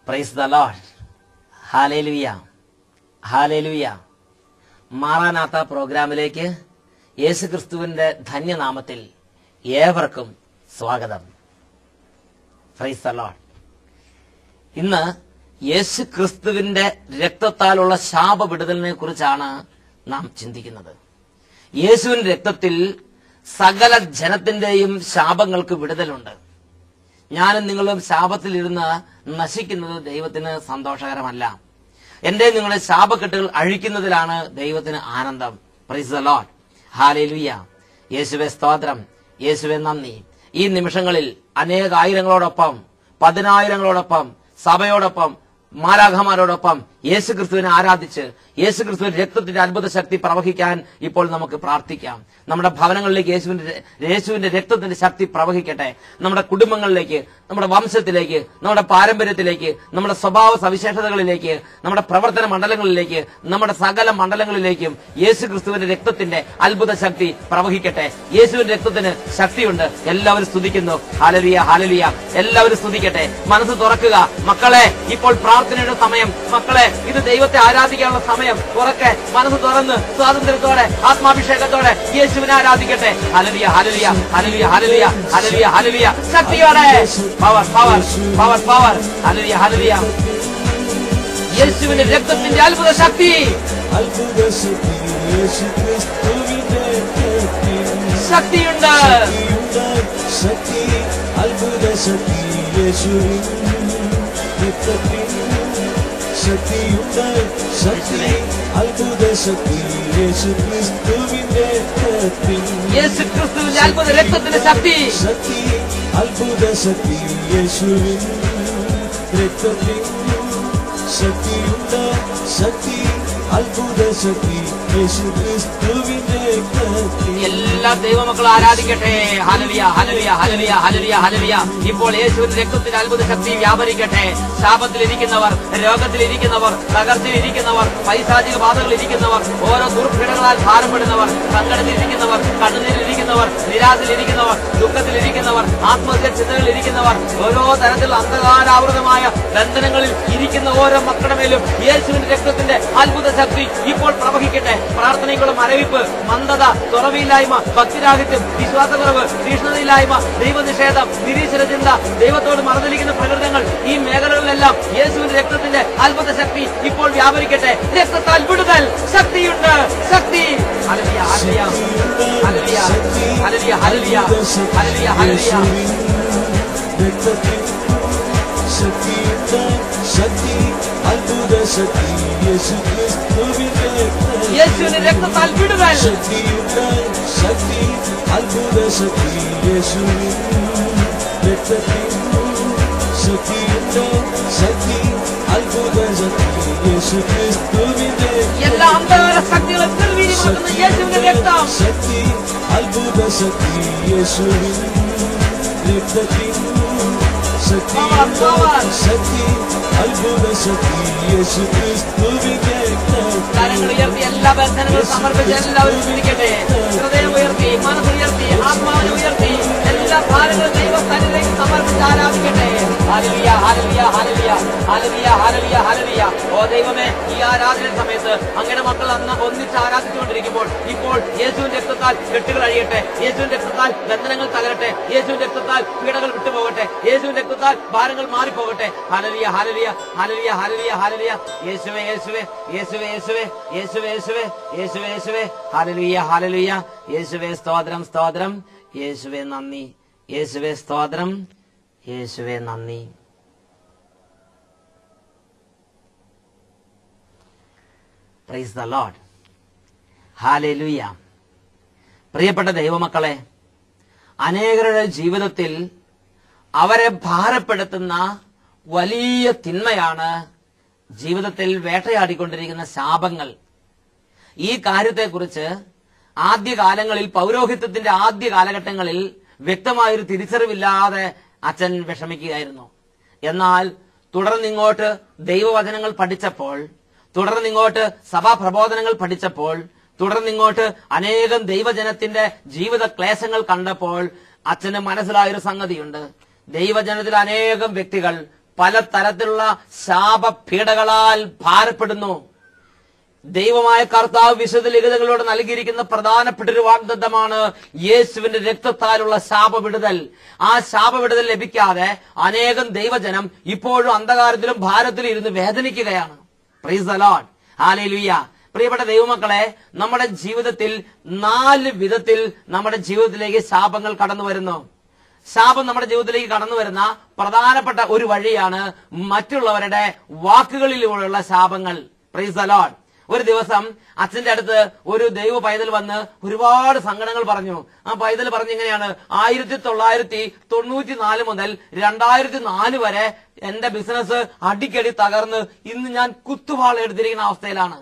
Price the Lord. Hallelujah, hallelujah. Maranatha പ്രോഗ്രാമിലേക്ക് യേശുക്രിസ്തുവിന്റെ ധന്യനാമത്തിൽ ഏവർക്കും സ്വാഗതം. Praise the Lord. ഇന്ന് യേശുക്രിസ്തുവിന്റെ രക്തത്താലുള്ള ശാപവിടുതലിനെ കുറിച്ചാണ് നാം ചിന്തിക്കുന്നത്. യേശുവിന്റെ രക്തത്തിൽ സകല ജനത്തിന്റെയും ശാപങ്ങൾക്ക് വിടുതലുണ്ട്. ഞാനും നിങ്ങളും ശാപത്തിലിരുന്ന് നശിക്കുന്നത് ദൈവത്തിന് സന്തോഷകരമല്ല. എന്റെ നിങ്ങളുടെ ശാപക്കെട്ടുകൾ അഴിക്കുന്നതിലാണ് ദൈവത്തിന് ആനന്ദം. Price the Lord. ഹല്ലേലൂയ. യേശുവേ സ്തോത്രം, യേശുവേ നന്ദി. ഈ നിമിഷങ്ങളിൽ അനേകായിരങ്ങളോടൊപ്പം, പതിനായിരങ്ങളോടൊപ്പം, സഭയോടൊപ്പം, മാലാഖമാരോടൊപ്പം യേശുക്രിസ്തുവിനെ ആരാധിച്ച് യേശുക്രിസ്തുവിന്റെ രക്തത്തിന്റെ അത്ഭുത ശക്തി പ്രവഹിക്കാൻ ഇപ്പോൾ നമുക്ക് പ്രാർത്ഥിക്കാം. നമ്മുടെ ഭവനങ്ങളിലേക്ക് യേശുവിന്റെ രക്തത്തിന്റെ ശക്തി പ്രവഹിക്കട്ടെ. നമ്മുടെ കുടുംബങ്ങളിലേക്ക്, നമ്മുടെ വംശത്തിലേക്ക്, നമ്മുടെ പാരമ്പര്യത്തിലേക്ക്, നമ്മുടെ സ്വഭാവ സവിശേഷതകളിലേക്ക്, നമ്മുടെ പ്രവർത്തന മണ്ഡലങ്ങളിലേക്ക്, നമ്മുടെ സകല മണ്ഡലങ്ങളിലേക്കും യേശുക്രിസ്തുവിന്റെ രക്തത്തിന്റെ അത്ഭുത ശക്തി പ്രവഹിക്കട്ടെ. യേശുവിന്റെ രക്തത്തിന് ശക്തിയുണ്ട്. എല്ലാവരും സ്തുതിക്കുന്നു. Hallelujah, hallelujah. എല്ലാവരും സ്തുതിക്കട്ടെ. മനസ്സ് തുറക്കുക മക്കളെ. ഇപ്പോൾ പ്രാർത്ഥനയുടെ സമയം മക്കളെ. ഇത് ദൈവത്തെ ആരാധിക്കാനുള്ള സമയം. ഉറക്കെ മനസ്സ് തുറന്ന് സ്വാതന്ത്ര്യത്തോടെ ആത്മാഭിഷേകത്തോടെ യേശുവിനെ ആരാധിക്കട്ടെ. Hallelujah, hallelujah, hallelujah, hallelujah, hallelujah, hallelujah. ശക്തിയോടെ power, power, power, power. Hallelujah, hallelujah. യേശുവിന്റെ രക്തത്തിന്റെ അത്ഭുത ശക്തി, ശക്തിയുണ്ട്. ശക്തി, അത്ഭുത ശക്തി, ശക്തിയുണ്ട്. ശക്തി, അത്ഭുത ശക്തി, യേശുക്രിസ്തുവിന്റെ രക്തത്തിൽ. യേശുക്രിസ്തുവിന്റെ അത്ഭുത രക്തത്തിന്റെ ശക്തി, ശക്തി, അത്ഭുത ശക്തി, യേശുവിൻ രക്തത്തിൽ. ശക്തിയുണ്ട്. ശക്തി, അത്ഭുത ശക്തി, യേശുക്രിസ്തുവിന്റെ രക്തത്തിൽ. എല്ലാ ദൈവമക്കളും ആരാധിക്കട്ടെ. Hallelujah, hallelujah, hallelujah, hallelujah, hallelujah. ഇപ്പോൾ യേശുവിന്റെ രക്തത്തിന്റെ അത്ഭുത ശക്തി വ്യാപരിക്കട്ടെ. ശാപത്തിലിരിക്കുന്നവർ, രോഗത്തിലിരിക്കുന്നവർ, തകർച്ചയിലിരിക്കുന്നവർ, പൈശാചിക ബാധകളിലിരിക്കുന്നവർ, ഓരോ ദുർഘടങ്ങളാൽ ഭാരപ്പെടുന്നവർ, സങ്കടത്തിലിരിക്കുന്നവർ, കണ്ണുനീരിലിരിക്കുന്നവർ, നിരാശയിലിരിക്കുന്നവർ, ദുഃഖത്തിലിരിക്കുന്നവർ, ആത്മഹത്യ ചിന്തകളിലിരിക്കുന്നവർ, ഓരോ തരത്തിലുള്ള അന്ധകാരാവൃതമായ ബന്ധനങ്ങളിൽ ഇരിക്കുന്ന ഓരോ മക്കളുടെ മേലും യേശുവിന്റെ രക്തത്തിന്റെ അത്ഭുത ശക്തി ഇപ്പോൾ പ്രവഹിക്കട്ടെ. പ്രാർത്ഥനയ്ക്കുള്ള മരവിപ്പ്, മന്ദത, തുറവിയില്ലായ്മ, ഭക്തിരാഹിത്യം, വിശ്വാസക്കുറവ്, തീഷ്ണതയില്ലായ്മ, ദൈവനിഷേധം, നിരീശ്വര ചിന്ത, ദൈവത്തോട് മറന്നിരിക്കുന്ന പ്രകൃതങ്ങൾ, ഈ മേഖലകളിലെല്ലാം യേശുവിന്റെ രക്തത്തിന്റെ അത്ഭുത ശക്തി ഇപ്പോൾ വ്യാപരിക്കട്ടെ. രക്തത്താൽ വിടുതൽ ശക്തിയുണ്ട്. ശക്തി. Hallelujah, hallelujah, hallelujah, hallelujah, hallelujah, hallelujah, hallelujah. ശക്തിയുണ്ട്. ശക്തി, അത്ഭുത ശക്തി, യേശുക്രിസ്തുവിന്റെ രക്തത്തിൽ. യേശുവിന്റെ രക്തത്താൽ വിടുതൽ. ശക്തിയുണ്ട്. ശക്തി, അത്ഭുത ശക്തി, യേശുവിൻ രക്തത്തിൽ. ശക്തിയുണ്ട്. ശക്തി, അത്ഭുത ശക്തി, യേശുക്രിസ്തുവിന്റെ എല്ലാ അന്ധകാര ശക്തികളും നിർവീര്യമാക്കുന്ന യേശുവിന്റെ രക്തം. ശക്തി, അത്ഭുത ശക്തി, യേശുവിൻ രക്തത്തിൽ. ശക്തിയുണ്ട്. ശക്തി, അത്ഭുത ശക്തി, യേശുക്രിസ്തുവിന്റെ രക്തത്തിൽ. കരങ്ങൾ ഉയർത്തി എല്ലാ ബന്ധനങ്ങളും സമർപ്പിച്ച് എല്ലാവരും സ്തുതിക്കട്ടെ. ഹൃദയം ഉയർത്തി, മനസ്സുയർത്തി, ആത്മാവിനെ ഉയർത്തി, എല്ലാ ഭാരങ്ങളും ദൈവസ്ഥാനിലേക്ക് സമർപ്പിച്ച് ആരാധിക്കട്ടെ. Hallelujah, hallelujah, hallelujah, hallelujah, hallelujah, hallelujah. ഓ ദൈവമേ, ഈ ആരാധന സമയത്ത് അങ്ങയുടെ മക്കൾ അന്ന് ഒന്നിച്ച് ആരാധിച്ചുകൊണ്ടിരിക്കുമ്പോൾ ഇപ്പോൾ യേശുവിന്റെ രക്തത്താൽ കെട്ടുകൾ അഴിയട്ടെ. യേശുവിന്റെ രക്തത്താൽ ബന്ധനങ്ങൾ തകരട്ടെ. യേശുവിന്റെ രക്തത്താൽ പീഡകൾ വിട്ടുപോകട്ടെ. യേശുവിന്റെ രക്തത്താൽ ഭാരങ്ങൾ മാറിപ്പോകട്ടെ. Hallelujah, hallelujah, hallelujah, hallelujah, hallelujah. യേശുവേ, യേശുവേ, യേശുവേ, യേശുവേ, യേശുവേ, യേശുവേ, യേശുവേ, യേശുവേ. Hallelujah, hallelujah. യേശുവേ സ്തോത്രം, സ്തോത്രം. യേശുവേ നന്ദി. യേശുവേ സ്തോത്രം. യേശുവേ നന്ദി. Praise the Lord. ഹല്ലേലൂയ. പ്രിയപ്പെട്ട ദൈവമക്കളെ, അനേകരുടെ ജീവിതത്തിൽ അവരെ ഭാരപ്പെടുത്തുന്ന വലിയ തിന്മയാണ് ജീവിതത്തിൽ വേട്ടയാടിക്കൊണ്ടിരിക്കുന്ന ശാപങ്ങൾ. ഈ കാര്യത്തെക്കുറിച്ച് ആദ്യകാലങ്ങളിൽ, പൗരോഹിത്യത്തിന്റെ ആദ്യ കാലഘട്ടങ്ങളിൽ വ്യക്തമായൊരു തിരിച്ചറിവില്ലാതെ അച്ഛൻ വിഷമിക്കുകയായിരുന്നു. എന്നാൽ തുടർന്നിങ്ങോട്ട് ദൈവവചനങ്ങൾ പഠിച്ചപ്പോൾ, തുടർന്നിങ്ങോട്ട് സഭാ പ്രബോധനങ്ങൾ പഠിച്ചപ്പോൾ, തുടർന്നിങ്ങോട്ട് അനേകം ദൈവജനത്തിന്റെ ജീവിത ക്ലേശങ്ങൾ കണ്ടപ്പോൾ അച്ഛന് മനസ്സിലായൊരു സംഗതിയുണ്ട്. ദൈവജനത്തിൽ അനേകം വ്യക്തികൾ പലതരത്തിലുള്ള ശാപപീഡകളാൽ ഭാരപ്പെടുന്നു. ദൈവമായ കർത്താവ് വിശുദ്ധ ലിഖിതങ്ങളോട് നൽകിയിരിക്കുന്ന പ്രധാനപ്പെട്ട ഒരു വാഗ്ദത്തമാണ് യേശുവിന്റെ രക്തത്താലുള്ള ശാപവിടുതൽ. ആ ശാപവിടുതൽ ലഭിക്കാതെ അനേകം ദൈവജനം ഇപ്പോഴും അന്ധകാരത്തിലും ഭാരത്തിലും ഇരുന്ന് വേദനിക്കുകയാണ്. Praise the Lord, hallelujah. പ്രിയപ്പെട്ട ദൈവമക്കളെ, നമ്മുടെ ജീവിതത്തിൽ 4 വിധത്തിൽ നമ്മുടെ ജീവിതത്തിലേക്ക് ശാപങ്ങൾ കടന്നു വരുന്നു. ശാപം നമ്മുടെ ജീവിതത്തിലേക്ക് കടന്നു വരുന്ന പ്രധാനപ്പെട്ട ഒരു വഴിയാണ് മറ്റുള്ളവരുടെ വാക്കുകളിലൂടെയുള്ള ശാപങ്ങൾ. Praise the Lord. ഒരു ദിവസം അച്ഛന്റെ അടുത്ത് ഒരു ദൈവ പൈതൽ വന്ന് ഒരുപാട് സങ്കടങ്ങൾ പറഞ്ഞു. ആ പൈതൽ പറഞ്ഞിങ്ങനെയാണ്, 1994 മുതൽ 2004 വരെ എന്റെ ബിസിനസ് അടിക്കടി തകർന്ന് ഇന്ന് ഞാൻ കുത്തുവാള എടുത്തിരിക്കുന്ന അവസ്ഥയിലാണ്.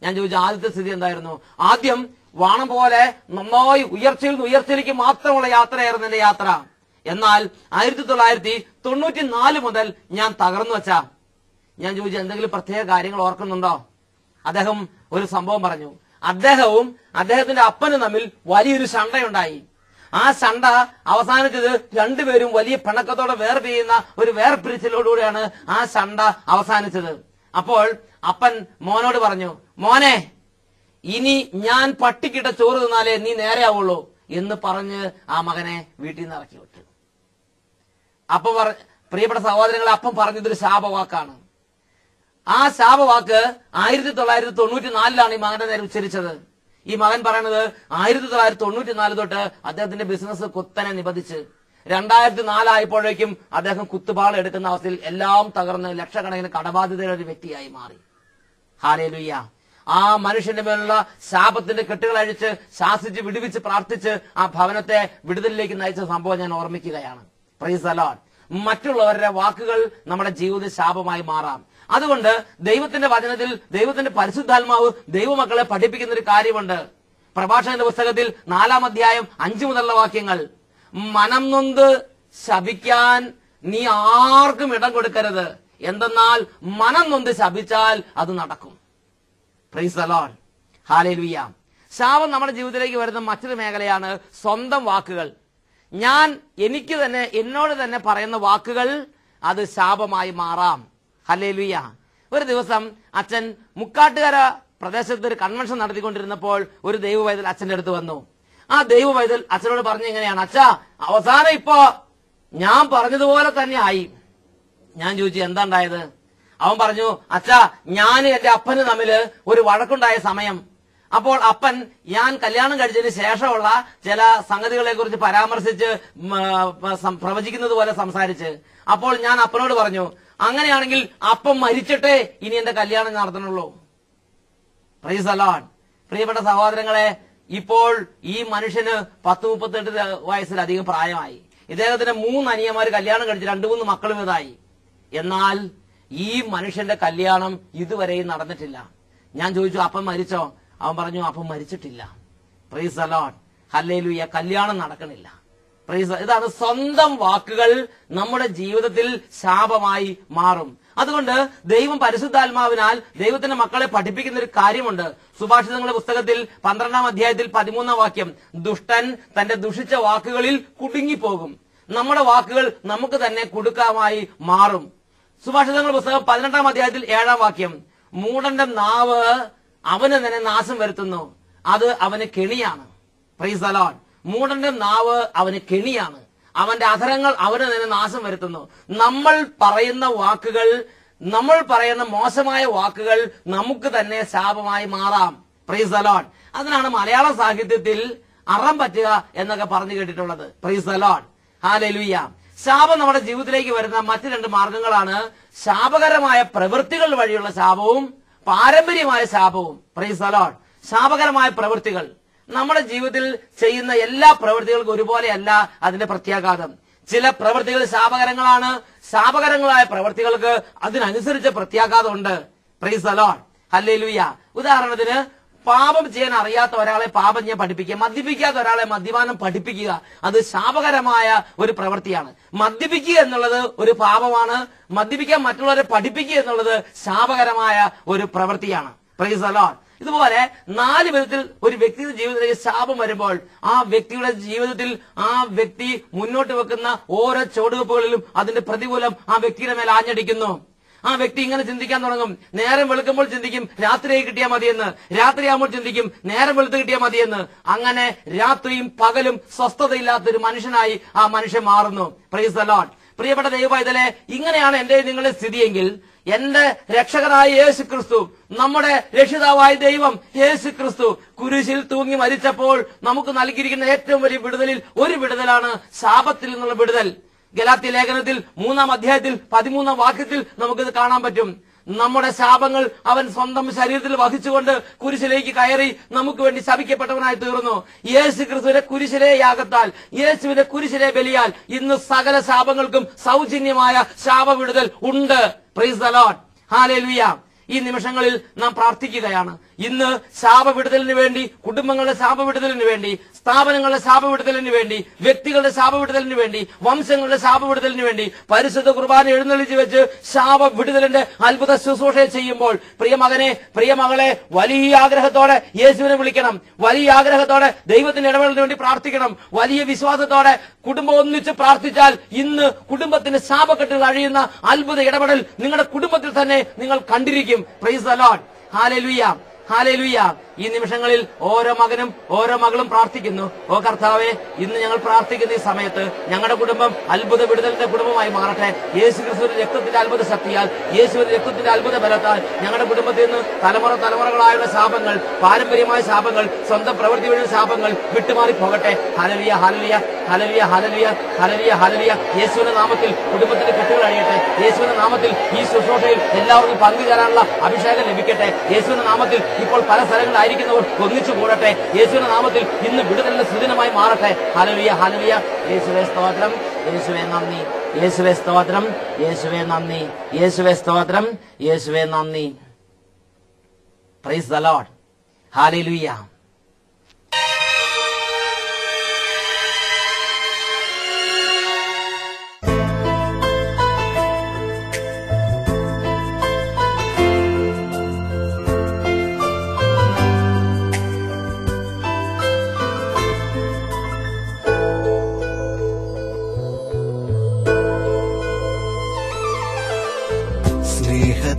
ഞാൻ ചോദിച്ചു, ആദ്യത്തെ സ്ഥിതി എന്തായിരുന്നു? ആദ്യം വാണം പോലെ നന്നായി ഉയർച്ചയിൽ നിന്ന് ഉയർച്ചയിലേക്ക് മാത്രമുള്ള യാത്രയായിരുന്നു എന്റെ യാത്ര. എന്നാൽ 1994 മുതൽ ഞാൻ തകർന്നു വെച്ചാ. ഞാൻ ചോദിച്ചു, എന്തെങ്കിലും പ്രത്യേക കാര്യങ്ങൾ ഓർക്കുന്നുണ്ടോ? അദ്ദേഹം ഒരു സംഭവം പറഞ്ഞു. അദ്ദേഹവും അദ്ദേഹത്തിന്റെ അപ്പനും തമ്മിൽ വലിയൊരു ശണ്ടയുണ്ടായി. ആ ശണ്ട അവസാനിച്ചത് രണ്ടുപേരും വലിയ പിണക്കത്തോടെ വേർപിരിയുന്ന ഒരു വേർപിരിച്ചിലോടുകൂടിയാണ് ആ ശണ്ട അവസാനിച്ചത്. അപ്പോൾ അപ്പൻ മോനോട് പറഞ്ഞു, മോനെ, ഇനി ഞാൻ പട്ടിക്കിട്ട ചോറ് തിന്നാലേ നീ നേരെയാവുള്ളൂ എന്ന് പറഞ്ഞ് ആ മകനെ വീട്ടിൽ നിന്ന് ഇറക്കി വിട്ടു. അപ്പം പ്രിയപ്പെട്ട സഹോദരങ്ങളെ, അപ്പം പറഞ്ഞതൊരു ശാപവാക്കാണ്. ആ ശാപവാക്ക് 1994 ഈ മകന്റെ നേരെ ഉച്ചരിച്ചത്. ഈ മകൻ പറയുന്നത് 1994 തൊട്ട് അദ്ദേഹത്തിന്റെ ബിസിനസ് കുത്തനെ നിബന്ധിച്ച് 2004 ആയപ്പോഴേക്കും അദ്ദേഹം കുത്തുപാള എടുക്കുന്ന അവസ്ഥയിൽ എല്ലാം തകർന്ന് ലക്ഷക്കണക്കിന് കടബാധിതയുടെ ഒരു വ്യക്തിയായി മാറി. ഹല്ലേലൂയ. ആ മനുഷ്യന്റെ മേലുള്ള ശാപത്തിന്റെ കെട്ടുകൾ അഴിച്ച് ശാസിച്ച് വിടുവിച്ച് പ്രാർത്ഥിച്ച് ആ ഭവനത്തെ വിടുതലിലേക്ക് നയിച്ച സംഭവം ഞാൻ ഓർമ്മിക്കുകയാണ്. Price the Lord. മറ്റുള്ളവരുടെ വാക്കുകൾ നമ്മുടെ ജീവിത ശാപമായി മാറാം. അതുകൊണ്ട് ദൈവത്തിന്റെ വചനത്തിൽ ദൈവത്തിന്റെ പരിശുദ്ധാത്മാവ് ദൈവമക്കളെ പഠിപ്പിക്കുന്ന ഒരു കാര്യമുണ്ട്. പ്രഭാഷകന്റെ പുസ്തകത്തിൽ 4-ാം അധ്യായം 5 മുതലുള്ള വാക്യങ്ങൾ, മനം നൊന്ത് ശപിക്കാൻ നീ ആർക്കും ഇടം കൊടുക്കരുത്, എന്തെന്നാൽ മനം നൊന്ത് ശപിച്ചാൽ അത് നടക്കും. Price the Lord, hallelujah. ശാപം നമ്മുടെ ജീവിതത്തിലേക്ക് വരുന്ന മറ്റൊരു മേഖലയാണ് സ്വന്തം വാക്കുകൾ. ഞാൻ എനിക്ക് തന്നെ എന്നോട് തന്നെ പറയുന്ന വാക്കുകൾ അത് ശാപമായി മാറാം. ഹല്ലേലൂയ. ഒരു ദിവസം അച്ഛൻ മുക്കാട്ടുകര പ്രദേശത്ത് ഒരു കൺവെൻഷൻ നടത്തിക്കൊണ്ടിരുന്നപ്പോൾ ഒരു ദൈവവൈതൽ അച്ഛന്റെ അടുത്ത് വന്നു. ആ ദൈവവൈതൽ അച്ഛനോട് പറഞ്ഞു ഇങ്ങനെയാണ്, അച്ഛാ, അവസാനം ഇപ്പോ ഞാൻ പറഞ്ഞതുപോലെ തന്നെ ആയി. ഞാൻ ചോദിച്ചു, എന്താ ഉണ്ടായത്? അവൻ പറഞ്ഞു, അച്ഛാ, ഞാൻ എന്റെ അപ്പന് തമ്മിൽ ഒരു വഴക്കുണ്ടായ സമയം. അപ്പോൾ അപ്പൻ ഞാൻ കല്യാണം കഴിച്ചതിന് ശേഷമുള്ള ചില സംഗതികളെ കുറിച്ച് പരാമർശിച്ച് പ്രവചിക്കുന്നത് പോലെ സംസാരിച്ച്. അപ്പോൾ ഞാൻ അപ്പനോട് പറഞ്ഞു, അങ്ങനെയാണെങ്കിൽ അപ്പം മരിച്ചിട്ടേ ഇനി എന്റെ കല്യാണം നടത്തണുള്ളൂ. Price the Lord. പ്രിയപ്പെട്ട സഹോദരങ്ങളെ, ഇപ്പോൾ ഈ മനുഷ്യന് 10-38 വയസ്സിലധികം പ്രായമായി. ഇദ്ദേഹത്തിന് 3 അനിയന്മാര് കല്യാണം കഴിച്ച് 2-3 മക്കളും ഇതായി. എന്നാൽ ഈ മനുഷ്യന്റെ കല്യാണം ഇതുവരെയും നടന്നിട്ടില്ല. ഞാൻ ചോദിച്ചു, അപ്പം മരിച്ചോ? അവൻ പറഞ്ഞു, അപ്പം മരിച്ചിട്ടില്ല. Price the Lord, hallelujah. കല്യാണം നടക്കണില്ല. ഇതാണ് സ്വന്തം വാക്കുകൾ നമ്മുടെ ജീവിതത്തിൽ ശാപമായി മാറും. അതുകൊണ്ട് ദൈവം പരിശുദ്ധാത്മാവിനാൽ ദൈവത്തിന്റെ മക്കളെ പഠിപ്പിക്കുന്ന ഒരു കാര്യമുണ്ട്. സുഭാഷിതങ്ങളുടെ പുസ്തകത്തിൽ 12-ാം അധ്യായത്തിൽ 13-ാം വാക്യം, ദുഷ്ടൻ തന്റെ ദുഷിച്ച വാക്കുകളിൽ കുടുങ്ങിപ്പോകും. നമ്മുടെ വാക്കുകൾ നമുക്ക് തന്നെ കുടുക്കമായി മാറും. സുഭാഷിതങ്ങളുടെ പുസ്തകം 18-ാം അധ്യായത്തിൽ 7-ാം വാക്യം, മൂഢന്റെ നാവ് അവന് തന്നെ നാശം വരുത്തുന്നു, അത് അവന് കെണിയാണ്. Praise the Lord. മൂഢന്റെ നാവ് അവന് കെണിയാണ്, അവന്റെ അധരങ്ങൾ അവന് തന്നെ നാശം വരുത്തുന്നു. നമ്മൾ പറയുന്ന വാക്കുകൾ, നമ്മൾ പറയുന്ന മോശമായ വാക്കുകൾ നമുക്ക് തന്നെ ശാപമായി മാറാം. Price the Lord. അതിനാണ് മലയാള സാഹിത്യത്തിൽ അറം പറ്റുക എന്നൊക്കെ പറഞ്ഞു കേട്ടിട്ടുള്ളത്. Price the Lord, hallelujah. ശാപം നമ്മുടെ ജീവിതത്തിലേക്ക് വരുന്ന മറ്റു 2 മാർഗങ്ങളാണ് ശാപകരമായ പ്രവൃത്തികൾ വഴിയുള്ള ശാപവും പാരമ്പര്യമായ ശാപവും. Praise the Lord. ശാപകരമായ പ്രവൃത്തികൾ, നമ്മുടെ ജീവിതത്തിൽ ചെയ്യുന്ന എല്ലാ പ്രവൃത്തികൾക്കും ഒരുപോലെയല്ല അതിന്റെ പ്രത്യാഘാതം. ചില പ്രവൃത്തികൾ ശാപകരങ്ങളാണ്. ശാപകരങ്ങളായ പ്രവൃത്തികൾക്ക് അതിനനുസരിച്ച പ്രത്യാഘാതമുണ്ട്. Praise the Lord, hallelujah. ഉദാഹരണത്തിന്, പാപം ചെയ്യാൻ അറിയാത്ത ഒരാളെ പാപം ചെയ്യാൻ പഠിപ്പിക്കുക, മദ്യപിക്കാത്ത ഒരാളെ മദ്യപാനം പഠിപ്പിക്കുക, അത് ശാപകരമായ ഒരു പ്രവൃത്തിയാണ്. മദ്യപിക്കുക എന്നുള്ളത് ഒരു പാപമാണ്. മദ്യപിക്കാൻ മറ്റുള്ളവരെ പഠിപ്പിക്കുക എന്നുള്ളത് ശാപകരമായ ഒരു പ്രവൃത്തിയാണ്. Price the Lord. ഇതുപോലെ 4 വിധത്തിൽ ഒരു വ്യക്തിയുടെ ജീവിതത്തിലേക്ക് ശാപം വരുമ്പോൾ ആ വ്യക്തിയുടെ ജീവിതത്തിൽ ആ വ്യക്തി മുന്നോട്ട് വെക്കുന്ന ഓരോ ചുവടുവെപ്പുകളിലും അതിന്റെ പ്രതികൂലം ആ വ്യക്തിയുടെ മേൽ ആഞ്ഞടിക്കുന്നു. ആ വ്യക്തി ഇങ്ങനെ ചിന്തിക്കാൻ തുടങ്ങും. നേരം വെളുക്കുമ്പോൾ ചിന്തിക്കും രാത്രിയായി കിട്ടിയാൽ മതിയെന്ന്, രാത്രിയാകുമ്പോൾ ചിന്തിക്കും നേരം വെളുത്ത് കിട്ടിയാൽ മതിയെന്ന്. അങ്ങനെ രാത്രിയും പകലും സ്വസ്ഥതയില്ലാത്തൊരു മനുഷ്യനായി ആ മനുഷ്യൻ മാറുന്നു. Price the Lord. പ്രിയപ്പെട്ട ദൈവപൈതലേ, ഇങ്ങനെയാണ് എന്റെ നിങ്ങളുടെ സ്ഥിതിയെങ്കിൽ എന്റെ രക്ഷകനായ യേശു ക്രിസ്തു, നമ്മുടെ രക്ഷിതാവായ ദൈവം യേശു ക്രിസ്തു കുരിശിൽ തൂങ്ങി മരിച്ചപ്പോൾ നമുക്ക് നൽകിയിരിക്കുന്ന ഏറ്റവും വലിയ വിടുതലിൽ ഒരു വിടുതലാണ് ശാപത്തിൽ നിന്നുള്ള വിടുതൽ. ഗലാത്യ ലേഖനത്തിൽ 3-ാം അധ്യായത്തിൽ 13-ാം വാക്യത്തിൽ നമുക്കിത് കാണാൻ പറ്റും. നമ്മുടെ ശാപങ്ങൾ അവൻ സ്വന്തം ശരീരത്തിൽ വഹിച്ചുകൊണ്ട് കുരിശിലേക്ക് കയറി നമുക്ക് വേണ്ടി ശപിക്കപ്പെട്ടവനായി തീർന്നു. യേശു ക്രിസ്തുവിന്റെ കുരിശിലെ യാഗത്താൽ, യേശുവിന്റെ കുരിശിലെ ബലിയാൽ ഇന്ന് സകല ശാപങ്ങൾക്കും സൗജന്യമായ ശാപവിടുതൽ ഉണ്ട്. Price the Lord. ഹല്ലേലൂയ. ഈ നിമിഷങ്ങളിൽ നാം പ്രാർത്ഥിക്കുകയാണ്. ഇന്ന് ശാപവിടുതലിന് വേണ്ടി, കുടുംബങ്ങളുടെ ശാപവിടുതലിന് വേണ്ടി, സ്ഥാപനങ്ങളുടെ ശാപവിടുതലിന് വേണ്ടി, വ്യക്തികളുടെ ശാപവിടുതലിന് വേണ്ടി, വംശങ്ങളുടെ ശാപവിടുതലിന് വേണ്ടി പരിശുദ്ധ കുർബാന എഴുന്നള്ളിച്ച് വെച്ച് ശാപവിടുതലിന്റെ അത്ഭുത ശുശ്രൂഷ ചെയ്യുമ്പോൾ പ്രിയമകനെ, പ്രിയമകളെ, വലിയ ആഗ്രഹത്തോടെ യേശുവിനെ വിളിക്കണം. വലിയ ആഗ്രഹത്തോടെ ദൈവത്തിന്റെ ഇടപെടലിന് വേണ്ടി പ്രാർത്ഥിക്കണം. വലിയ വിശ്വാസത്തോടെ കുടുംബം ഒന്നിച്ച് പ്രാർത്ഥിച്ചാൽ ഇന്ന് കുടുംബത്തിന്റെ ശാപക്കെട്ടുകൾ അഴിയുന്ന അത്ഭുത ഇടപെടൽ നിങ്ങളുടെ കുടുംബത്തിൽ തന്നെ നിങ്ങൾ കണ്ടിരിക്കും. Praise the Lord. Hallelujah, hallelujah. ഈ നിമിഷങ്ങളിൽ ഓരോ മകനും ഓരോ മകളും പ്രാർത്ഥിക്കുന്നു. ഓ കർത്താവേ, ഇന്ന് ഞങ്ങൾ പ്രാർത്ഥിക്കുന്ന ഈ സമയത്ത് ഞങ്ങളുടെ കുടുംബം അത്ഭുത വിടുതലിന്റെ കുടുംബമായി മാറട്ടെ. യേശു ക്രിസ്തുവിന്റെ രക്തത്തിന്റെ അത്ഭുത ശക്തിയാൽ, യേശുവിന്റെ രക്തത്തിന്റെ അത്ഭുത ബലത്താൽ ഞങ്ങളുടെ കുടുംബത്തിൽ നിന്ന് തലമുറകളായുള്ള ശാപങ്ങൾ, പാരമ്പര്യമായ ശാപങ്ങൾ, സ്വന്തം പ്രവൃത്തി വഴി ശാപങ്ങൾ വിട്ടുമാറി പോകട്ടെ. Hallelujah, hallelujah, hallelujah, hallelujah, hallelujah, hallelujah. യേശുവിന്റെ നാമത്തിൽ കുടുംബത്തിന്റെ കെട്ടുകൾ അഴിയട്ടെ. യേശുവിന്റെ നാമത്തിൽ ഈ ശുശ്രൂഷയിൽ എല്ലാവർക്കും പങ്കുചേരാനുള്ള അഭിഷേകം ലഭിക്കട്ടെ. യേശുവിന്റെ നാമത്തിൽ ഇപ്പോൾ പല സ്ഥലങ്ങളിലായിരിക്കുന്നവർ ഒന്നിച്ചു കൂടട്ടെ. യേശുവിന്റെ നാമത്തിൽ ഇന്ന് വിടുതലിന്റെ സുദിനമായി മാറട്ടെ. Hallelujah, hallelujah. യേശുവേ സ്തോത്രം, യേശുവേ നന്ദി, യേശുവേ സ്തോത്രം, യേശുവേ നന്ദി, യേശുവേ സ്തോത്രം, യേശുവേ നന്ദി. Price the Lord. ഹല്ലേലൂയ.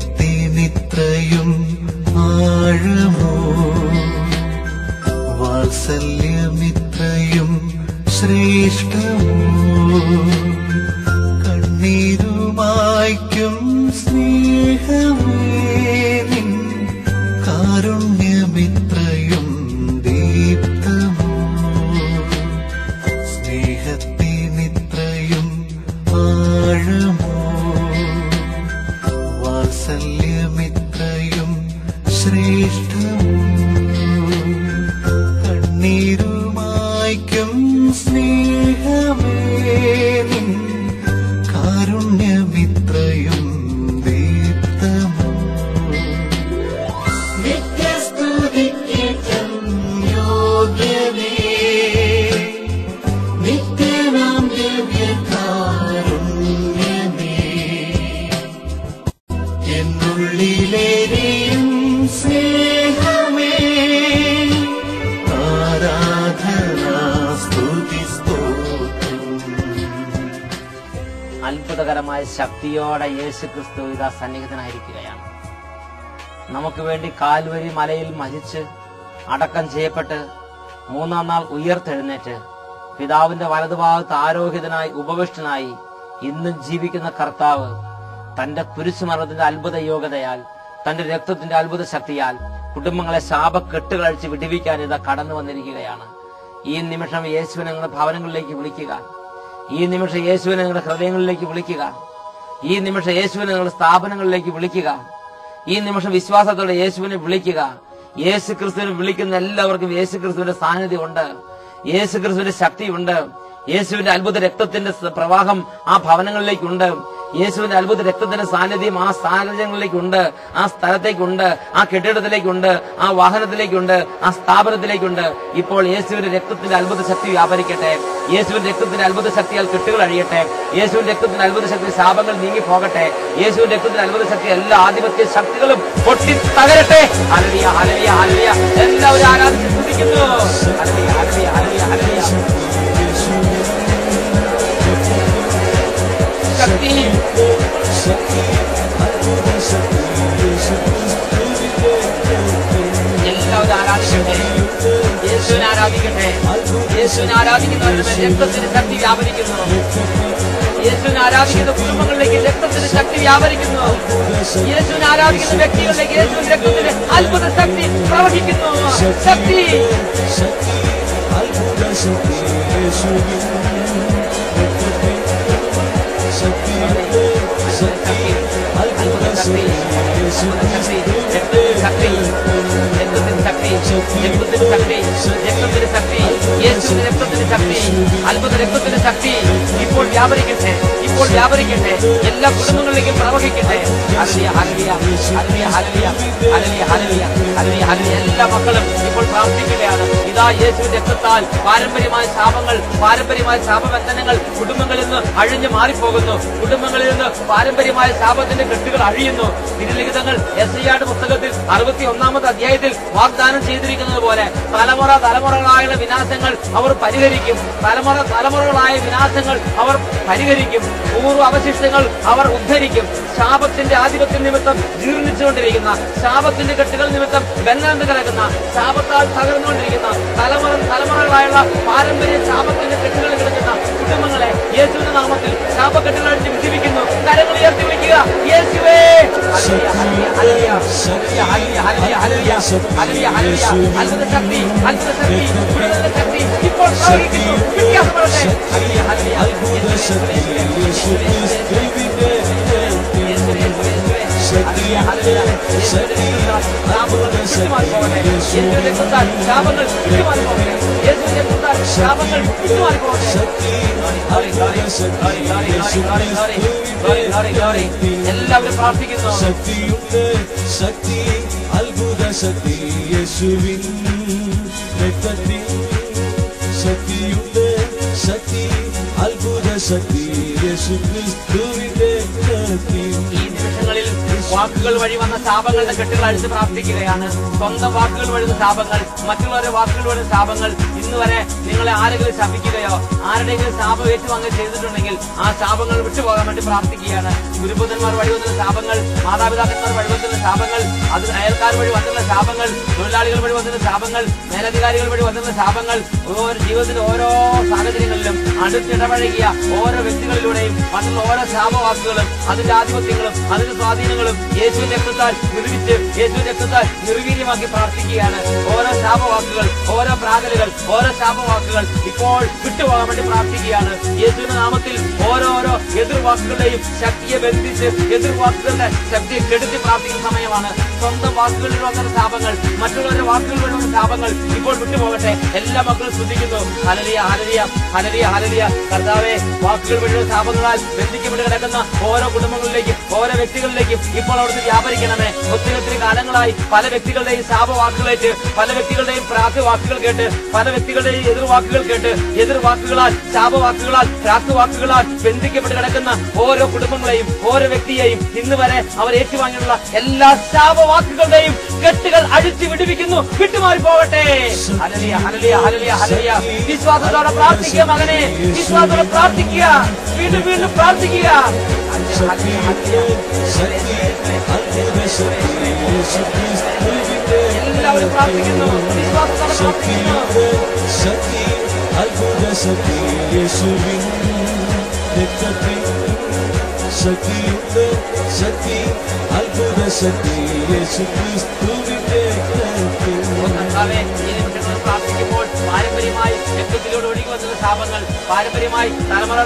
സ്നേഹത്തിനിത്രയും ആഴമോ, വാത്സല്യമിത്രയും ശ്രേഷ്ഠമോ, കണ്ണീരുമായ്ക്കും സ്നേഹമേ നിൻ കാരുണ്യമിത്രയും ദീപ്തമോ. സ്നേഹത്തിനിത്രയും ആഴമോ, വാത്സല്യമിത്രയും ശ്രേഷ്ഠമോ, കണ്ണീരുമായ്ക്കും സ്നേഹമേ നിൻ കാരുണ്യമിത്രയും ദീപ്തമോ. നിത്യസ്തുതിക്കേറ്റം യോഗ്യമേ, നിത്യനാം ദിവ്യകാരുണ്യമേ, എന്നുള്ളിലേറിയും സ്നേഹമേ, ആരാധനാ സ്തുതി സ്തോത്രം. അത്ഭുതകരമായ ശക്തിയോടെ യേശു ക്രിസ്തു ഇതാ സന്നിഹിതനായിരിക്കുകയാണ്. നമുക്ക് വേണ്ടി കാൽവരി മലയിൽ മരിച്ച് അടക്കം ചെയ്യപ്പെട്ട് 3-ാം നാൾ ഉയർത്തെഴുന്നേറ്റ് പിതാവിന്റെ വലതുഭാഗത്ത് ആരോഹിതനായി ഉപവിഷ്ടനായി ഇന്നും ജീവിക്കുന്ന കർത്താവ് തന്റെ കുരിശുമരണത്തിന്റെ അത്ഭുത യോഗ്യതയാൽ, തന്റെ രക്തത്തിന്റെ അത്ഭുത ശക്തിയാൽ കുടുംബങ്ങളെ ശാപക്കെട്ടുകളഴിച്ച് വിടുവിക്കാൻ ഇതാ കടന്നു വന്നിരിക്കുകയാണ്. ഈ നിമിഷം യേശുവിനെ നിങ്ങളുടെ ഭവനങ്ങളിലേക്ക് വിളിക്കുക. ഈ നിമിഷം യേശുവിനെ നിങ്ങളുടെ ഹൃദയങ്ങളിലേക്ക് വിളിക്കുക. ഈ നിമിഷം യേശുവിനെ നിങ്ങളുടെ സ്ഥാപനങ്ങളിലേക്ക് വിളിക്കുക. ഈ നിമിഷം വിശ്വാസത്തോടെ യേശുവിനെ വിളിക്കുക. യേശു ക്രിസ്തുവിനെ വിളിക്കുന്ന എല്ലാവർക്കും യേശു ക്രിസ്തുവിന്റെ സാന്നിധ്യമുണ്ട്, യേശു ക്രിസ്തുവിന്റെ ശക്തിയുണ്ട്, യേശുവിന്റെ അത്ഭുത രക്തത്തിന്റെ പ്രവാഹം ആ ഭവനങ്ങളിലേക്കുണ്ട്. യേശുവിന്റെ അത്ഭുത രക്തത്തിന്റെ സാന്നിധ്യം ആ സാഹചര്യങ്ങളിലേക്കുണ്ട്, ആ സ്ഥലത്തേക്കുണ്ട്, ആ കെട്ടിടത്തിലേക്കുണ്ട്, ആ വാഹനത്തിലേക്കുണ്ട്, ആ സ്ഥാപനത്തിലേക്കുണ്ട്. ഇപ്പോൾ യേശുവിന്റെ രക്തത്തിന്റെ അത്ഭുത ശക്തി വ്യാപരിക്കട്ടെ. യേശുവിന്റെ രക്തത്തിന്റെ അത്ഭുത ശക്തിയാൽ കെട്ടുകൾ അഴിയട്ടെ. യേശുവിന്റെ രക്തത്തിന്റെ അത്ഭുത ശക്തി ശാപങ്ങൾ നീങ്ങി പോകട്ടെ. യേശുവിന്റെ രക്തത്തിന്റെ അത്ഭുത ശക്തി എല്ലാ ആധിപത്യ ശക്തികളും പൊട്ടി തകരട്ടെ. Hallelujah, hallelujah, hallelujah. ആരാധിക്കട്ടെ. യേശുവിനെ ആരാധിക്കുന്നവരുടെ മേൽ രക്തത്തിന്റെ ശക്തി വ്യാപരിക്കുന്നു. യേശുവിനെ ആരാധിക്കുന്ന കുടുംബങ്ങളിലേക്ക് രക്തത്തിന്റെ ശക്തി വ്യാപരിക്കുന്നു. യേശുവിനെ ആരാധിക്കുന്ന വ്യക്തികളിലേക്ക് യേശുവിന്റെ രക്തത്തിന്റെ അത്ഭുത ശക്തി പ്രവഹിക്കുന്നു. ശക്തി അത്ഭുത രക്തത്തിന്റെ ശക്തി ഇപ്പോൾ വ്യാപരിക്കട്ടെ, ഇപ്പോൾ വ്യാപരിക്കട്ടെ, എല്ലാ കുടുംബങ്ങളിലേക്കും പ്രവഹിക്കട്ടെ. എല്ലാ മക്കളും ഇപ്പോൾ പ്രാർത്ഥിക്കുകയാണ്. ഇതാ യേശുവിന്റെ രക്തത്താൽ പാരമ്പര്യമായ ശാപങ്ങൾ, പാരമ്പര്യമായ ശാപബന്ധനങ്ങൾ കുടുംബങ്ങളിൽ നിന്ന് അഴിഞ്ഞു മാറിപ്പോകുന്നു. കുടുംബങ്ങളിൽ നിന്ന് പാരമ്പര്യമായ ശാപത്തിന്റെ കെട്ടുകൾ അഴിയുന്നു. തിരുലിഖിതങ്ങൾ യെശയ്യായുടെ പുസ്തകത്തിൽ 61-ാമത്തെ അധ്യായത്തിൽ വാഗ്ദാനം ചെയ്തിരിക്കുന്നത് പോലെ തലമുറ തലമുറകളായുള്ള വിനാശങ്ങൾ അവർ പരിഹരിക്കും. തലമുറ തലമുറകളായ വിനാശങ്ങൾ അവർ പരിഹരിക്കും. പൂർവ്വ അവശിഷ്ടങ്ങൾ അവർ ഉദ്ധരിക്കും. ശാപത്തിന്റെ ആധിപത്യം നിമിത്തം ജീർണിച്ചുകൊണ്ടിരിക്കുന്ന, ശാപത്തിന്റെ കെട്ടുകൾ നിമിത്തം ബന്ധനത്ത് കിടക്കുന്ന, ശാപത്താൽ തകർന്നുകൊണ്ടിരിക്കുന്ന തലമുറകളായുള്ള പാരമ്പര്യ ശാപത്തിന്റെ കെട്ടുകൾ കിടക്കുന്ന കുടുംബങ്ങളെ യേശുവിന്റെ നാമത്തിൽ ശാപക്കെട്ടുകൾ അടിച്ച് വിധിപ്പിക്കുന്നു. കരങ്ങൾ ഉയർത്തി വിളിക്കുക, യേശുവേ. അത്ഭുത ശക്തി, അത്ഭുത ശക്തി, വിടുതലിന്റെ ശക്തി ഇപ്പോൾ പ്രവഹിക്കുന്നു. വ്യത്യാസപ്പെടട്ടെ. എല്ലാവരും പ്രാർത്ഥിക്കുന്നു. ശക്തിയുണ്ട്, ശക്തി, അത്ഭുത ശക്തി യേശുവിൻ രക്തത്തിൽ. ശക്തിയുണ്ട്, ശക്തി, അത്ഭുത ശക്തി യേശു ക്രിസ്തുവിന്റെ രക്തത്തിൽ. ഈ നിമിഷങ്ങളിൽ വാക്കുകൾ വഴി വന്ന ശാപങ്ങളുടെ കെട്ടുകൾ അഴിച്ച് പ്രാർത്ഥിക്കുകയാണ്. സ്വന്തം വാക്കുകൾ വഴി ശാപങ്ങൾ, മറ്റുള്ളവരുടെ വാക്കുകൾ വഴി ശാപങ്ങൾ. ഇന്ന് വരെ നിങ്ങളെ ആരെങ്കിലും ശപിക്കുകയോ ആരുടെയെങ്കിലും ശാപം ഏറ്റുവാങ്ങുകയോ ചെയ്തിട്ടുണ്ടെങ്കിൽ ആ ശാപങ്ങൾ വിട്ടുപോകാൻ വേണ്ടി പ്രാർത്ഥിക്കുകയാണ്. ഗുരുപുത്രന്മാർ വഴി വന്ന ശാപങ്ങൾ, മാതാപിതാക്കന്മാർ വഴി വന്ന ശാപങ്ങൾ, അത് അയൽക്കാർ വഴി വന്ന ശാപങ്ങൾ, തൊഴിലാളികൾ വഴി വന്ന ശാപങ്ങൾ, മേലധികാരികൾ വഴി വന്ന ശാപങ്ങൾ, ഓരോ ജീവിതത്തിന്റെ ഓരോ സാഹചര്യങ്ങളിലും അടുത്തിടപഴകിയ ഓരോ വ്യക്തികളിലൂടെയും വന്നുള്ള ഓരോ ശാപവാക്കുകളും അതിന്റെ ആധിപത്യങ്ങളും അതിന്റെ സ്വാധീനങ്ങളും യേശുവിന്റെ രക്തത്താൽ നിർമ്മിച്ച് യേശുവിന്റെ രക്തത്താൽ നിർവീര്യമാക്കി പ്രാർത്ഥിക്കുകയാണ്. ഓരോ ശാപവാക്കുകൾ, ഓരോ പ്രാകലുകൾ, ഓരോ ശാപവാക്കുകൾ ഇപ്പോൾ വിട്ടുപോകാൻ വേണ്ടി പ്രാർത്ഥിക്കുകയാണ്. യേശുവിന്റെ നാമത്തിൽ ഓരോരോ എതിർവാക്കുകളുടെയും ശക്തിയെ ബന്ധിച്ച് എതിർവാക്കുകളുടെ ശക്തിയെ കെടുത്തി പ്രാർത്ഥിക്കുന്ന സമയമാണ്. സ്വന്തം വാക്കുകളിൽ വന്ന ശാപങ്ങൾ, മറ്റുള്ളവരുടെ വാക്കുകളിൽ വന്ന ശാപങ്ങൾ ഇപ്പോൾ വിട്ടുപോകട്ടെ. എല്ലാ മക്കളും ശ്രദ്ധിക്കുന്നു. Hallelujah, hallelujah, hallelujah, hallelujah. കർത്താവേ, വാക്കുകൾ വഴിയുള്ള ശാപങ്ങളാൽ ബന്ധിക്കപ്പെട്ട് കിടക്കുന്ന ഓരോ കുടുംബങ്ങളിലേക്കും ഓരോ വ്യക്തികളിലേക്കും ഇപ്പോൾ അവിടുന്ന് വ്യാപരിക്കണമേ. ഒത്തിരി കാലങ്ങളായി പല വ്യക്തികളുടെയും ശാപവാക്കുകളേറ്റ്, പല വ്യക്തികളുടെയും പ്രാർത്ഥവാക്കുകൾ കേട്ട്, പല വ്യക്തികളുടെയും എതിർവാക്കുകൾ കേട്ട്, എതിർവാക്കുകളാൽ, ശാപവാക്കുകളാൽ, പ്രാർത്ഥവാക്കുകളാൽ ബന്ധിക്കപ്പെട്ട് കിടക്കുന്ന ഓരോ കുടുംബങ്ങളെയും ഓരോ വ്യക്തിയെയും ഇന്ന് വരെ അവർ ഏറ്റുവാങ്ങിയുള്ള എല്ലാ ശാപവാക്കുകളുടെയും കെട്ടുകൾ അഴിച്ചു വിടുവിക്കുന്നു. വിട്ടുമാറി പോകട്ടെ. Hallelujah, hallelujah, hallelujah, hallelujah. വിശ്വാസത്തോടെ പ്രാർത്ഥിക്കുക മകനെ, വിശ്വാസത്തോടെ പ്രാർത്ഥിക്കുക, വീണ്ടും വീണ്ടും പ്രാർത്ഥിക്കുക. എല്ലാവരും പ്രാർത്ഥിക്കുന്നു. വിശ്വാസത്തോടെ പ്രാർത്ഥിക്കുന്നു. ശക്തി, അത്ഭുത ശക്തി യേശുവിൻ രക്തത്തിൽ. ശക്തിയുണ്ട്, ശക്തി, അത്ഭുത ശക്തി യേശു ക്രിസ്തുവിന്റെ രക്തത്തിൽ. പ്രാർത്ഥിക്കുമ്പോൾ പാരമ്പര്യമായി രക്തത്തിലൂടെ ഒഴുകി വന്ന ശാപങ്ങൾ, പാരമ്പര്യമായി തലമുറ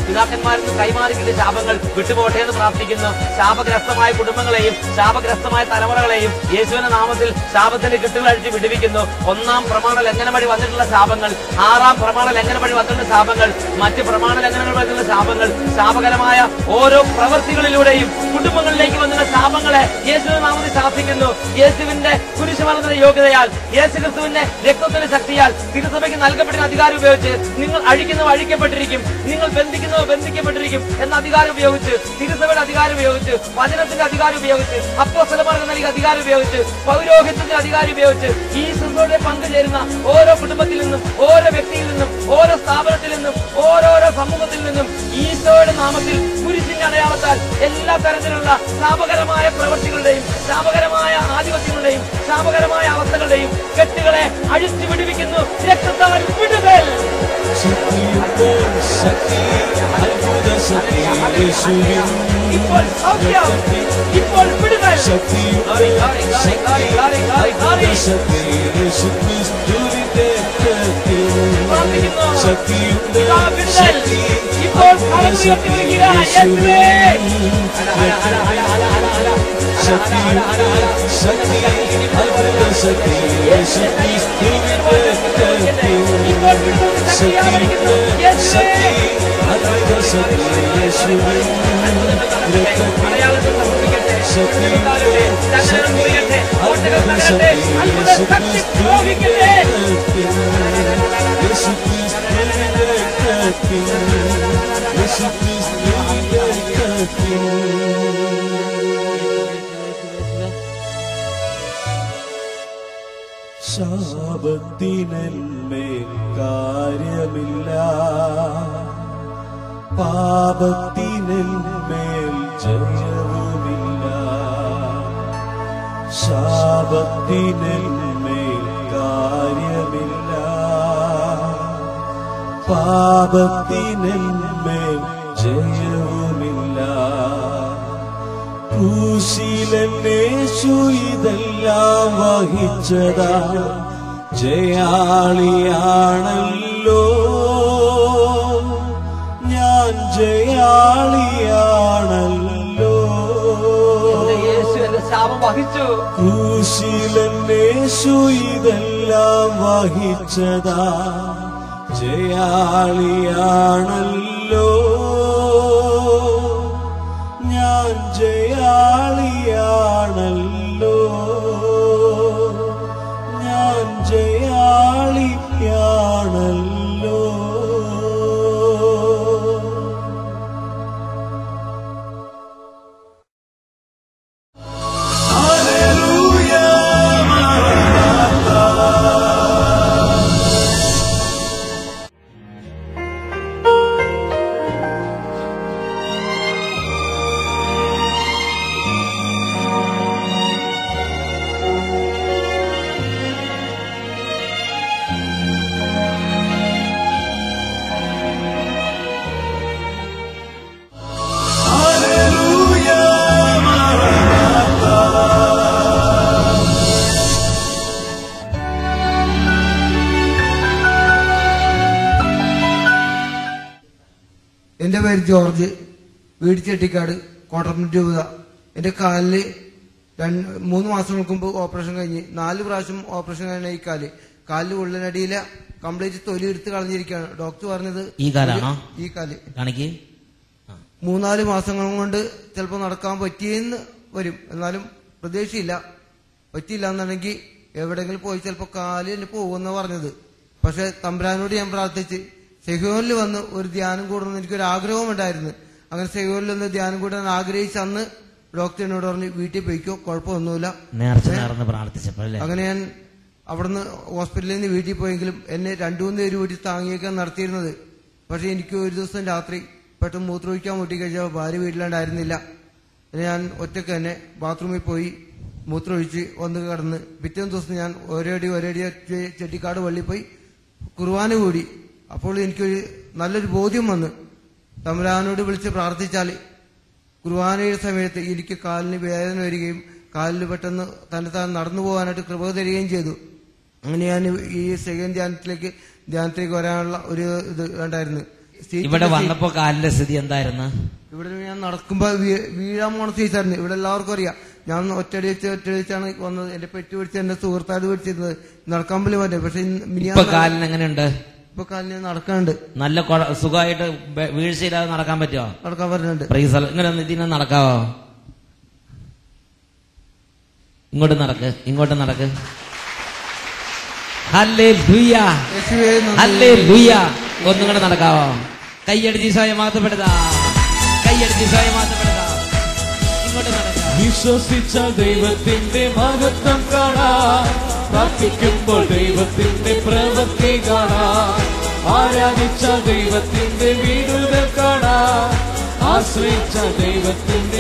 പിതാക്കന്മാരിൽ നിന്ന് കൈമാറി കിട്ടിയ ശാപങ്ങൾ വിട്ടുപോട്ടെ എന്ന് പ്രാർത്ഥിക്കുന്നു. ശാപഗ്രസ്തമായ കുടുംബങ്ങളെയും ശാപഗ്രസ്തമായ തലമുറകളെയും യേശുവിന്റെ നാമത്തിൽ ശാപത്തിന്റെ കെട്ടുകൾ അഴിച്ച് വിടുവിക്കുന്നു. 1-ാം പ്രമാണ ലംഘനം വഴി വന്നിട്ടുള്ള ശാപങ്ങൾ, 6-ാം പ്രമാണ ലംഘനം വഴി വന്നിട്ടുള്ള ശാപങ്ങൾ, മറ്റ് പ്രമാണ ലംഘനങ്ങൾ വന്നിട്ടുള്ള ശാപങ്ങൾ, ശാപകരമായ ഓരോ പ്രവൃത്തികളിലൂടെയും കുടുംബങ്ങളിലേക്ക് വന്നിട്ടുള്ള ശാപങ്ങളെ യേശുവിന്റെ നാമത്തിൽ ശാസിക്കുന്നു. യേശുവിന്റെ കുരിശുമരണത്തിന്റെ യോഗ്യതയാൽ, യേശു ക്രിസ്തുവിന്റെ രക്തത്തിന്റെ ശക്തിയാൽ, തിരുസഭയ്ക്ക് നൽകപ്പെട്ട അധികാരം ഉപയോഗിച്ച് നിങ്ങൾ അഴിക്കുന്നവ അഴിക്കപ്പെട്ടിരിക്കും, നിങ്ങൾ ബന്ധിക്കുന്നവ ബന്ധിക്കപ്പെട്ടിരിക്കും എന്ന അധികാരം ഉപയോഗിച്ച്, തിരുസഭയുടെ അധികാരം ഉപയോഗിച്ച്, വചനത്തിന്റെ അധികാരം ഉപയോഗിച്ച്, അപ്പോസ്തലന്മാർക്ക് നൽകിയ അധികാരം ഉപയോഗിച്ച്, പൗരോഹിത്യത്തിന്റെ അധികാരം ഉപയോഗിച്ച് ഈ ശുശ്രൂഷയിൽ പങ്കുചേരുന്ന ഓരോ കുടുംബത്തിൽ നിന്നും ഓരോ വ്യക്തിയിൽ നിന്നും ഓരോ സ്ഥാപനത്തിൽ നിന്നും ഓരോരോ സമൂഹത്തിൽ നിന്നും ഈശോയുടെ നാമത്തിൽ കുരിശിന്റെ അടയാളത്താൽ എല്ലാ തരത്തിലുള്ള ശാപകരമായ പ്രവൃത്തികളുടെയും ശാപകരമായ ആധിപത്യങ്ങളുടെയും ശാപകരമായ അവസ്ഥകളുടെയും കെട്ടുകളെ യേശു വിടുവിക്കുന്നു. രക്തത്താൽ വിടുതൽ. ശക്തിയുണ്ട്, ശക്തി, അത്ഭുത ശക്തി യേശുവിൻ ഇപ്പോൾ സൗഖ്യം, ഇപ്പോൾ വിടുതൽ. ശക്തിയുണ്ട്, ശക്തി, അത്ഭുത ശക്തി യേശുക്രിസ്തുവിന്റെ രക്തത്തിൽ. ശക്തിയുണ്ട്, ശക്തി, ഇപ്പോൾ ശക്തിയുണ്ട്, ശക്തി, അത്ഭുത ശക്തി യേശുക്രിസ്തുവിന്റെ രക്തത്തിൽ. ശക്തിയുണ്ട്, ശക്തി, അത്ഭുത ശക്തി യേശുവിൻ രക്തത്തിൽ. ശക്തിയുണ്ട്, ശക്തി, അത്ഭുത ശക്തി യേശുക്രിസ്തുവിന്റെ രക്തത്തിൽ. യേശുക്രിസ്തുവിന്റെ രക്തത്തിൽ. യേശുക്രിസ്തുവിന്റെ രക്തത്തിൽ. ശാപത്തിന്മേൽ കാര്യമില്ല, പാപത്തിന്മേൽ ജയവുമില്ല. ശാപത്തിന്മേൽ കാര്യമില്ല, പാപത്തിന്മേൽ ജയവുമില്ല. ക്രൂശിലേശു ഇതെല്ലാം വഹിച്ചതാ, ജയാളിയാണല്ലോ ഞാൻ, ജയാളിയാണല്ലോ. യേശു എന്റെ ശാപം വഹിച്ചു. ക്രൂശിലേശു ഇതെല്ലാം വഹിച്ചതാ, ജയാളിയാണല്ലോ ഞാൻ, ജയാളിയാണല്ലോ ഞാൻ, ജയാളിയാണല്ലോ. എൻ്റെ പേര് ജോർജ്, വീട് ചെട്ടിക്കാട്, കോട്ടപ്പുറം രൂപത. എൻ്റെ കാലില് 3 മാസങ്ങൾക്ക് മുമ്പ് ഓപ്പറേഷൻ കഴിഞ്ഞ് 4 പ്രാവശ്യം ഓപ്പറേഷൻ കഴിഞ്ഞ ഈ കാലില് ഉള്ളിനടിയിലെ കംപ്ലീറ്റ് തൊലി എടുത്ത് കളഞ്ഞിരിക്കുകയാണ്. ഡോക്ടർ പറഞ്ഞത് ഈ കാലാണോ? ഈ കാല് കാണിക്ക്. 3-4 മാസങ്ങൾ കൊണ്ട് ചിലപ്പോൾ നടക്കാൻ പറ്റിയെന്ന് വരും, എന്നാലും പ്രതീക്ഷയില്ല. പറ്റിയില്ല എന്നുണ്ടെങ്കിൽ എവിടെയെങ്കിലും പോയി ചിലപ്പോൾ കാല് തന്നെ പോകുമെന്ന് പറഞ്ഞത്. പക്ഷെ തമ്പുരാനോട് ഞാൻ പ്രാർത്ഥിച്ച് സെഹ്യോനിൽ വന്ന് ഒരു ധ്യാനം കൂടണമെന്ന് എനിക്കൊരു ആഗ്രഹം ഉണ്ടായിരുന്നു. അങ്ങനെ സെഹ്യോനിൽ ഒന്ന് ധ്യാനം കൂടാൻ ആഗ്രഹിച്ച് അന്ന് ഡോക്ടർ എന്നോട് പറഞ്ഞു വീട്ടിൽ പോയിക്കോ, കുഴപ്പമൊന്നുമില്ല. അങ്ങനെ ഞാൻ അവിടുന്ന് ഹോസ്പിറ്റലിൽ നിന്ന് വീട്ടിൽ പോയെങ്കിലും എന്നെ 2-3 പേര് വീട്ടിൽ താങ്ങിയൊക്കെ നടത്തിയിരുന്നത്. പക്ഷെ എനിക്ക് ഒരു ദിവസം രാത്രി പെട്ടെന്ന് മൂത്രമൊഴിക്കാൻ മുട്ടിക്കഴിഞ്ഞാൽ ഭാര്യ വീട്ടിലാണ്ടായിരുന്നില്ല. ഞാൻ ഒറ്റയ്ക്ക് തന്നെ ബാത്റൂമിൽ പോയി മൂത്രമൊഴിച്ച് വന്ന് കിടന്ന് പിറ്റേന്ന് ദിവസം ഞാൻ ഒരേടി ചെട്ടിക്കാട് പള്ളി പോയി കുർബാന കൂടി. അപ്പോൾ എനിക്കൊരു നല്ലൊരു ബോധ്യം വന്നു, തമ്പുരാനോട് വിളിച്ച് പ്രാർത്ഥിച്ചാൽ കുർബാനയുടെ സമയത്ത് എനിക്ക് കാലിന് വേദന വരികയും കാലിൽ പെട്ടെന്ന് താൻ നടന്നു പോകാനായിട്ട് കൃപ തരികയും ചെയ്തു. അങ്ങനെ ഞാൻ ഈ സെക്കൻഡ് ധ്യാനത്തിലേക്ക് വരാനുള്ള ഒരു ഇത് ഉണ്ടായിരുന്നു. ഇവിടെ വന്നപ്പോ കാലിന്റെ സ്ഥിതി എന്തായിരുന്നു? ഇവിടെ ഞാൻ നടക്കുമ്പോ വീഴാൻ പോണ സീസായിരുന്നു. ഇവിടെ എല്ലാവർക്കും അറിയാം, ഞാൻ ഒറ്റടി വെച്ചാണ് വന്നത്. എന്റെ പെട്ടി പിടിച്ച് എന്റെ സുഹൃത്താട് പിടിച്ചിരുന്നത് നടക്കാൻ പോലും പറ്റും. പക്ഷെ കാലിന് എങ്ങനെയുണ്ട്? ഇപ്പൊ കാലിന് നടക്കാനുണ്ട്, നല്ല സുഖമായിട്ട് വീഴ്ചയില്ലാതെ നടക്കാൻ പറ്റുമോ? നടക്കാൻ പറ്റുന്നുണ്ട്. ഇങ്ങനെ ഇതിനെ നടക്കാവോ? ഇങ്ങോട്ട് നടക്ക്. Hallelujah, hallelujah. ഒന്നുകൂടെ നടക്കാവോ? കൈയടിച്ച് സ്വയം മാറ്റപ്പെടുത്താ. ഇങ്ങോട്ട് നടക്കാം. വിശ്വസിച്ച ദൈവത്തിന്റെ മഹത്വം കാണാം, പ്രാർത്ഥിക്കുമ്പോൾ ദൈവത്തിന്റെ പ്രവൃത്തി കാണാം, ആരാധിച്ച ദൈവത്തിന്റെ വീടുകൾ കാണാം, ആശ്രയിച്ച ദൈവത്തിന്റെ